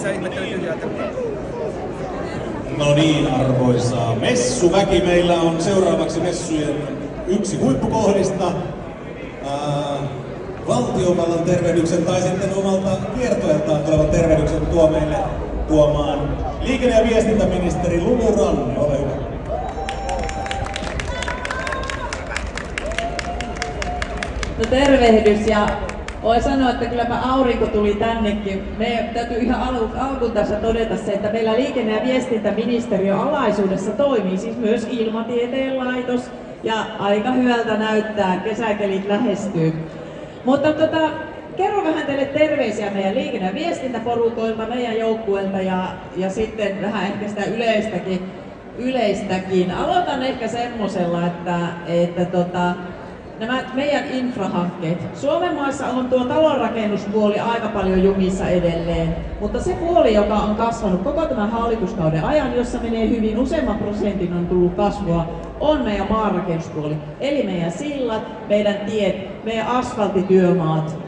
sit sä ihmettelet tyhjää terveä. No niin, arvoisa messuväki, meillä on seuraavaksi messujen yksi huippukohdista. Valtiovallan tervehdyksen tai sitten omalta kiertoeltaan tulevan tervehdyksen tuo meille tuomaan liikenne- ja viestintäministeri Lulu Ranne. Ole hyvä. No tervehdys, ja voi sanoa, että kylläpä aurinko tuli tännekin. Meidän täytyy ihan alkuun tässä todeta se, että meillä liikenne- ja viestintäministeriön alaisuudessa toimii siis myös Ilmatieteen laitos, ja aika hyvältä näyttää, kesäkelit lähestyy. Mutta kerron vähän teille terveisiä meidän liikenne- ja viestintäporukoilta, meidän joukkueelta ja sitten vähän ehkä sitä yleistäkin. Aloitan ehkä semmosella, että nämä meidän infrahankkeet. Suomen maassa on tuo talonrakennuspuoli aika paljon jumissa edelleen, mutta se puoli, joka on kasvanut koko tämän hallituskauden ajan, jossa menee hyvin useamman prosentin on tullut kasvua, on meidän maanrakennuspuoli. Eli meidän sillat, meidän tiet, meidän asfaltityömaat.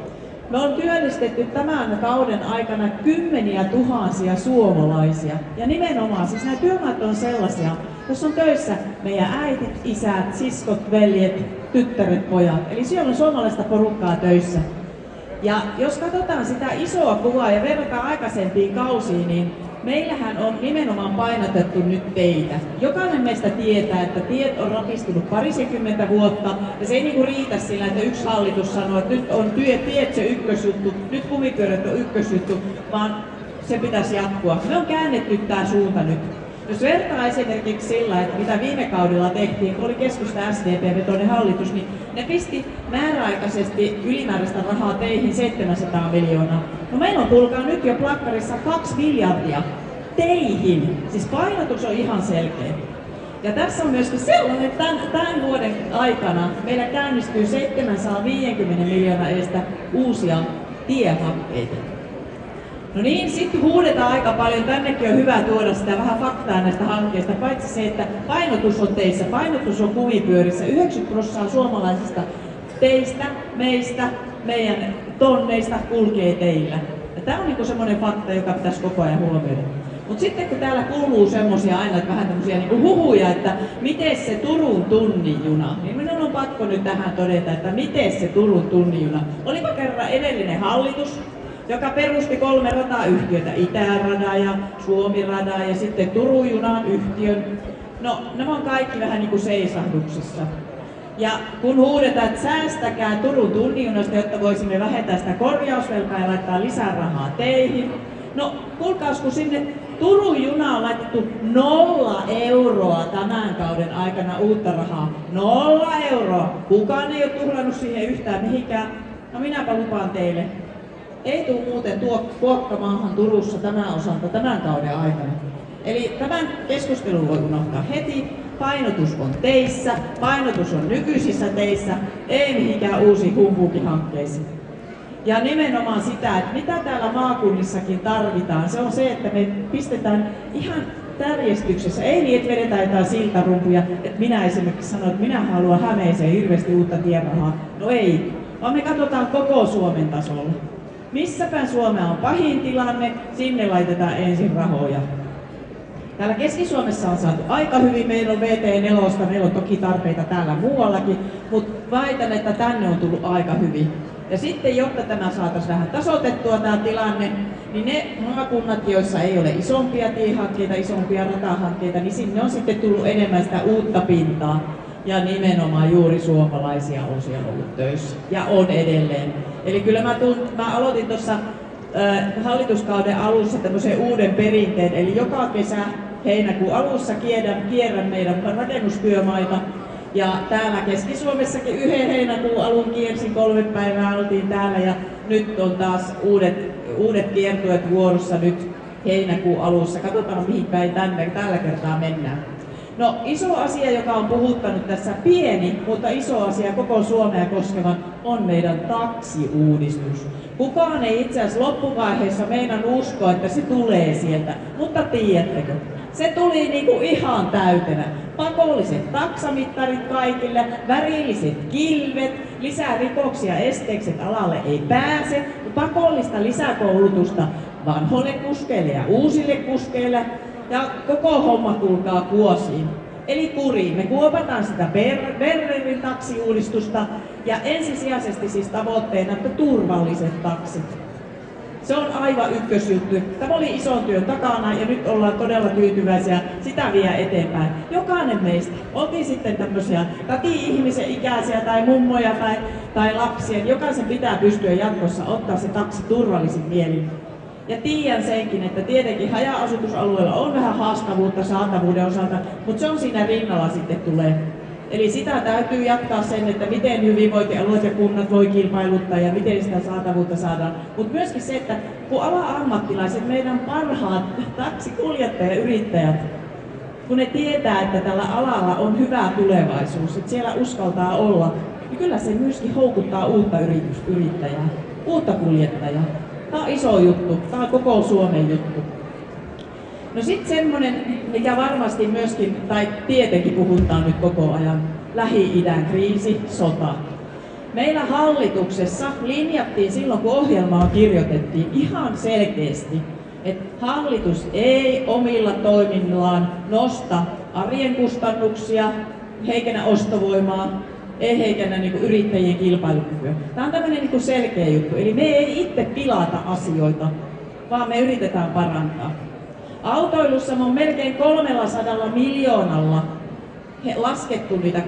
Me on työllistetty tämän kauden aikana kymmeniä tuhansia suomalaisia. Ja nimenomaan, siis nämä työmaat on sellaisia, jos on töissä meidän äitit, isät, siskot, veljet, tyttäret, pojat. Eli siellä on suomalaista porukkaa töissä. Ja jos katsotaan sitä isoa kuvaa ja verrataan aikaisempiin kausiin, niin meillähän on nimenomaan painotettu nyt teitä. Jokainen meistä tietää, että tiet on rapistunut parisenkymmentä vuotta ja se ei niinku riitä sillä, että yksi hallitus sanoo, että nyt on tiet se ykkösjuttu, nyt kumipyörät on ykkösjuttu, vaan se pitäisi jatkua. Me on käännetty tää suunta nyt. Jos vertaa esimerkiksi sillä, että mitä viime kaudella tehtiin, kun oli keskusta SDP-vetoinen hallitus, niin ne pisti määräaikaisesti ylimääräistä rahaa teihin 700 miljoonaa. No meillä on tulkaa nyt jo plakkarissa 2 miljardia teihin. Siis painotus on ihan selkeä. Ja tässä on myöskin sellainen, että tämän vuoden aikana meillä käynnistyy 750 miljoonaa edestä uusia tiehankkeita. No niin, sitten huudetaan aika paljon. Tännekin on hyvä tuoda sitä vähän faktaa näistä hankkeista. Paitsi se, että painotus on teissä, painotus on kumipyörissä. 90% suomalaisista teistä, meistä, meidän tonneista kulkee teillä. Ja tämä on niinku semmoinen fakta, joka pitäisi koko ajan huomioida. Mutta sitten kun täällä kuuluu semmoisia aina vähän tämmöisiä niinku huhuja, että miten se Turun tunnin juna, niin minun on pakko nyt tähän todeta, että miten se Turun tunnin juna. Olipa kerran edellinen hallitus, joka perusti 3 ratayhtiötä, Itärada ja Suomirada ja sitten Turun junan yhtiön. No, nämä on kaikki vähän niin kuin seisahduksissa. Ja kun huudetaan, että säästäkää Turun tunnin junasta, jotta voisimme vähentää sitä korjausvelkaa ja laittaa lisää rahaa teihin. No, kuulkaas, kun sinne Turun junaan on laitettu 0 euroa tämän kauden aikana uutta rahaa. 0 euroa! Kukaan ei ole tuhlannut siihen yhtään mihinkään. No minäpä lupaan teille. Ei tule muuten kuokkamaahan Turussa tämän osalta tämän kauden aikana. Eli tämän keskustelun voi unohtaa heti. Painotus on teissä, painotus on nykyisissä teissä, ei mihinkään uusiin humpuukihankkeisiin. Ja nimenomaan sitä, että mitä täällä maakunnissakin tarvitaan, se on se, että me pistetään ihan järjestyksessä. Ei niin, että vedetään jotain siltarumpuja, että minä esimerkiksi sanon, että minä haluan Hämeeseen hirveästi uutta tierahaa. No ei, vaan me katsotaan koko Suomen tasolla. Missä päin Suomea on pahin tilanne, sinne laitetaan ensin rahoja. Täällä Keski-Suomessa on saatu aika hyvin, meillä on VT4, meillä on toki tarpeita täällä muuallakin, mutta väitän, että tänne on tullut aika hyvin. Ja sitten, jotta tämä saataisiin vähän tasoitettua tämä tilanne, niin ne maakunnat, joissa ei ole isompia tiehankkeita, isompia ratahankkeita, niin sinne on sitten tullut enemmän sitä uutta pintaa. Ja nimenomaan juuri suomalaisia on siellä ollut töissä ja on edelleen. Eli kyllä mä aloitin tuossa hallituskauden alussa tämmöisen uuden perinteen, eli joka kesä heinäkuun alussa kierrän meidän rakennustyömaita. Ja täällä Keski-Suomessakin 1. heinäkuun alun kiersin 3 päivää, oltiin täällä ja nyt on taas uudet kiertueet vuorossa nyt heinäkuun alussa. Katsotaan mihin päin tällä kertaa mennään. No iso asia, joka on puhuttanut tässä, pieni, mutta iso asia koko Suomea koskeva, on meidän taksiuudistus. Kukaan ei itse asiassa loppuvaiheessa meinaan uskoa, että se tulee sieltä, mutta tiedättekö? Se tuli niinku ihan täytenä. Pakolliset taksamittarit kaikille, värilliset kilvet, lisää rikoksia esteeksi, että alalle ei pääse, pakollista lisäkoulutusta vanhoille kuskeille ja uusille kuskeille ja koko homma kuulkaa kuosiin. Eli kuriin. Me kuopataan sitä Bernerin taksiuudistusta ja ensisijaisesti siis tavoitteena, että turvalliset taksit. Se on aivan ykkösjuttu. Tämä oli ison työn takana ja nyt ollaan todella tyytyväisiä sitä vie eteenpäin. Jokainen meistä, oltiin sitten tämmöisiä tati-ihmisen ikäisiä tai mummoja tai lapsia, niin jokaisen pitää pystyä jatkossa ottaa se taksi turvallisin mielin. Ja tiedän senkin, että tietenkin haja-asutusalueella on vähän haastavuutta saatavuuden osalta, mutta se on siinä rinnalla sitten tulee. Eli sitä täytyy jatkaa sen, että miten hyvinvointialueet ja kunnat voi kilpailuttaa ja miten sitä saatavuutta saadaan. Mutta myöskin se, että kun ala-ammattilaiset, meidän parhaat taksikuljettajayrittäjät, kun ne tietää, että tällä alalla on hyvä tulevaisuus, että siellä uskaltaa olla, niin kyllä se myöskin houkuttaa uutta yrittäjää, uutta kuljettajaa. Tämä on iso juttu, tämä on koko Suomen juttu. No sitten semmoinen, mikä varmasti myöskin, tai tietenkin puhutaan nyt koko ajan, Lähi-idän kriisi, sota. Meillä hallituksessa linjattiin silloin, kun ohjelmaa kirjoitettiin ihan selkeästi, että hallitus ei omilla toiminnillaan nosta arjen kustannuksia, heikennä ostovoimaa, ei heikennä yrittäjien kilpailukykyä. Tämä on tämmöinen selkeä juttu, eli me ei itse pilata asioita, vaan me yritetään parantaa. Autoilussa on melkein 300 miljoonalla laskettu niitä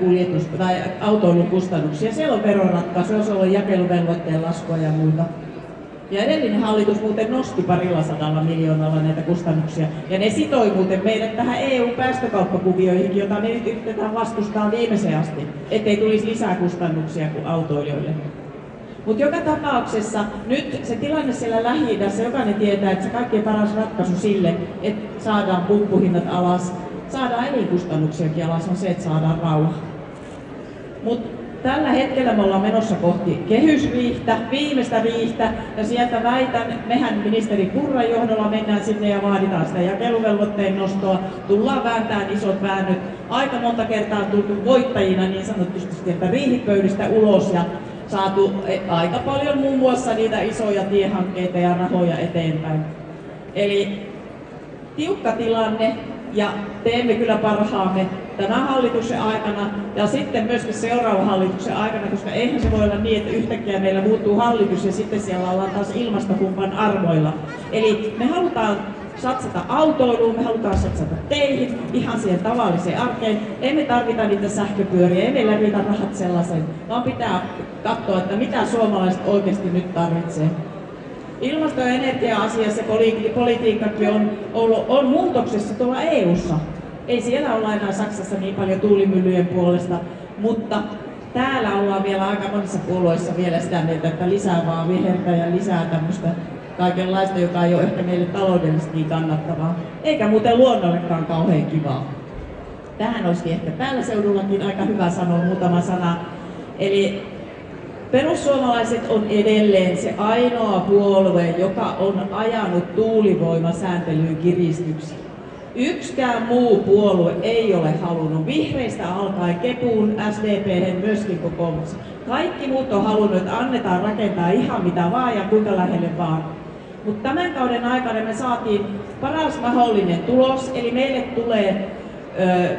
tai autoilun kustannuksia. Siellä on veroratkaisu, se on jakeluvelvoitteen laskua ja muuta. Ja edellinen hallitus muuten nosti 200 miljoonalla näitä kustannuksia. Ja ne sitoi muuten meidät tähän EU-päästökauppakuvioihinkin, jota me nyt yritetään vastustaa viimeiseen asti, ettei tulisi lisää kustannuksia kuin autoilijoille. Mutta joka tapauksessa nyt se tilanne siellä Lähi-idässä, jokainen tietää, että se kaikkein paras ratkaisu sille, että saadaan pumppuhinnat alas, saadaan elinkustannuksiakin alas, on se, että saadaan rauha. Mutta tällä hetkellä me ollaan menossa kohti kehysriihtä, viimeistä riihtä, ja sieltä väitän, mehän ministeri Purran johdolla mennään sinne ja vaaditaan sitä jakeluvelvoitteen nostoa, tullaan vääntämään isot väännöt. Aika monta kertaa on tultu voittajina niin sanotusti sieltä riihipöydistä ulos ja saatu aika paljon muun muassa niitä isoja tiehankkeita ja rahoja eteenpäin. Eli tiukka tilanne ja teemme kyllä parhaamme tämän hallituksen aikana ja sitten myöskin seuraavan hallituksen aikana, koska eihän se voi olla niin, että yhtäkkiä meillä muuttuu hallitus ja sitten siellä ollaan taas ilmastohumpan armoilla. Eli me halutaan satsata autoiluun, me halutaan satsata teihin, ihan siihen tavalliseen arkeen. Emme tarvita niitä sähköpyöriä, ei meillä riitä rahat sellaisen, vaan pitää katsoa, että mitä suomalaiset oikeasti nyt tarvitsee. Ilmasto- ja energia-asiassa politiikkakin on muutoksessa tuolla EU:ssa. Ei siellä olla enää Saksassa niin paljon tuulimyllyjen puolesta, mutta täällä ollaan vielä aika monissa puolueissa vielä sitä mieltä, että lisää vaan vihertä ja lisää tämmöistä kaikenlaista, joka ei ole ehkä meille taloudellisesti niin kannattavaa, eikä muuten luonnollekaan kauhean kivaa. Tähän olisikin ehkä tällä seudullakin aika hyvä sanoa muutama sana. Eli perussuomalaiset on edelleen se ainoa puolue, joka on ajanut tuulivoimasääntelyyn kiristyksiä. Yksikään muu puolue ei ole halunnut, vihreistä alkaen Kepuun, SDP:hen, myöskin kokoomus. Kaikki muut on halunnut, että annetaan rakentaa ihan mitä vaan ja kuinka lähelle vaan. Mutta tämän kauden aikana me saatiin paras mahdollinen tulos, eli meille tulee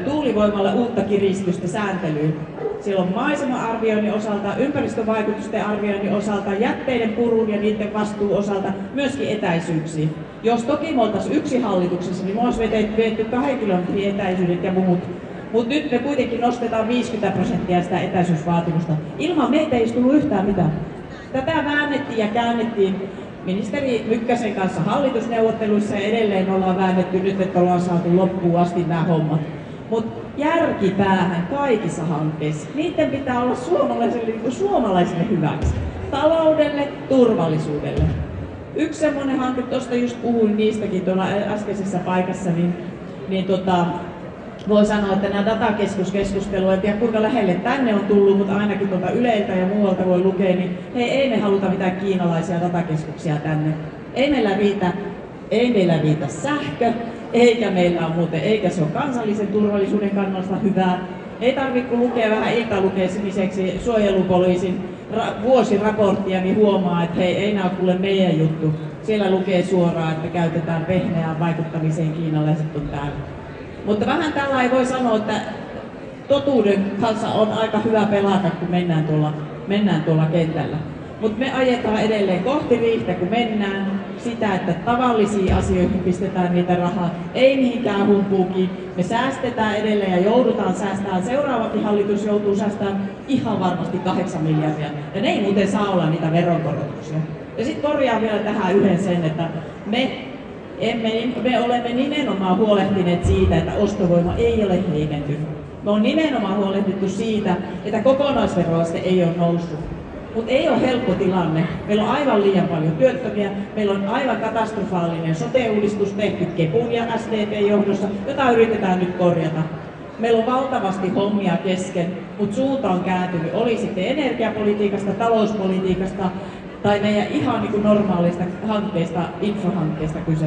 tuulivoimalla uutta kiristystä sääntelyyn. Siellä on maisema-arvioinnin osalta, ympäristövaikutusten arvioinnin osalta, jätteiden purun ja niiden vastuun osalta, myöskin etäisyyksiin. Jos toki me oltaisiin yksi hallituksessa, niin me olisi viety 2 kilometrin etäisyydet ja muut. Mutta nyt me kuitenkin nostetaan 50% sitä etäisyysvaatimusta. Ilman meitä ei tullut yhtään mitään. Tätä väännettiin ja käännettiin ministeri Mykkäsen kanssa hallitusneuvotteluissa ja edelleen ollaan väännetty nyt, että ollaan saatu loppuun asti nämä hommat. Mutta järkipäähän kaikissa hankkeissa, niiden pitää olla suomalaisille hyväksi. Taloudelle, turvallisuudelle. Yksi semmoinen hanke, tuosta just puhuin niistäkin tuolla äskeisessä paikassa, voi sanoa, että nämä datakeskuskeskustelut, en tiedä kuinka lähelle tänne on tullut, mutta ainakin tuolta Yleltä ja muualta voi lukea, niin ei me haluta mitään kiinalaisia datakeskuksia tänne. Ei meillä riitä sähkö, eikä se ole kansallisen turvallisuuden kannalta hyvää. Ei tarvitse kun lukea vähän iltalukemiseksi suojelupoliisin vuosiraporttia, niin huomaa, että hei, ei nämä ole kuule meidän juttu. Siellä lukee suoraan, että käytetään pehmeään vaikuttamiseen, kiinalaiset on täällä. Mutta vähän tällä ei voi sanoa, että totuuden kanssa on aika hyvä pelata, kun mennään tuolla kentällä. Mutta me ajetaan edelleen kohti Riihtä, kun mennään sitä, että tavallisiin asioihin pistetään niitä rahaa, ei mihinkään humpuukin. Me säästetään edelleen ja joudutaan säästämään. Seuraavakin hallitus joutuu säästämään ihan varmasti 8 miljardia. Ja ne ei muuten saa olla niitä veronkorotuksia. Ja sitten korjaan vielä tähän yhden sen, että me olemme nimenomaan huolehtineet siitä, että ostovoima ei ole heikentynyt. Me on nimenomaan huolehdittu siitä, että kokonaisveroaste ei ole noussut. Mutta ei ole helppo tilanne. Meillä on aivan liian paljon työttömiä. Meillä on aivan katastrofaalinen sote-uudistus tehty Kepun ja SDP:n johdossa, jota yritetään nyt korjata. Meillä on valtavasti hommia kesken, mutta suunta on kääntynyt. Oli sitten energiapolitiikasta, talouspolitiikasta tai meidän ihan niin kuin normaalista hankkeista, infrahankkeista kyse.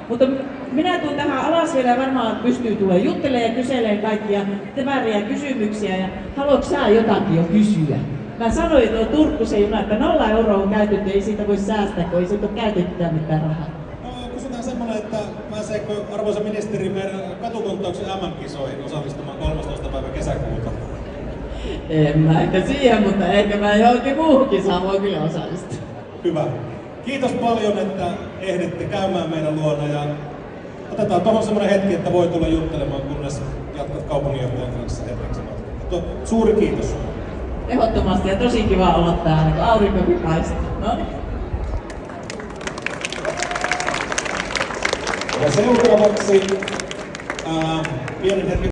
Mutta minä tulen tähän alas vielä ja varmaan pystyy tulemaan juttelemaan ja kyselemään kaikkia vääriä kysymyksiä. Ja haluatko sä jotakin jo kysyä? Mä sanoin tuo Turkkusen juna, että 0 euroa on käytetty, ei siitä voi säästää, kun ei siitä ole käytettykään mitään rahaa. No, kysytään semmoinen, että pääseekö arvoisa ministeri meidän katukuntauksen MM-kisoihin osallistumaan 13. päivä kesäkuuta? En mä ehkä siihen, mutta ehkä mä johonkin muuhun kisaan voi kyllä osallistua. Hyvä. Kiitos paljon, että ehditte käymään meidän luona ja otetaan tuohon semmoinen hetki, että voi tulla juttelemaan, kunnes jatkat kaupunginjohtajan kanssa hetkeksi matkaa. Suuri kiitos. Ehdottomasti ja tosi kiva olla täällä, kun aurinkokin paistaa. No niin. Ja seuraavaksi pienen hetken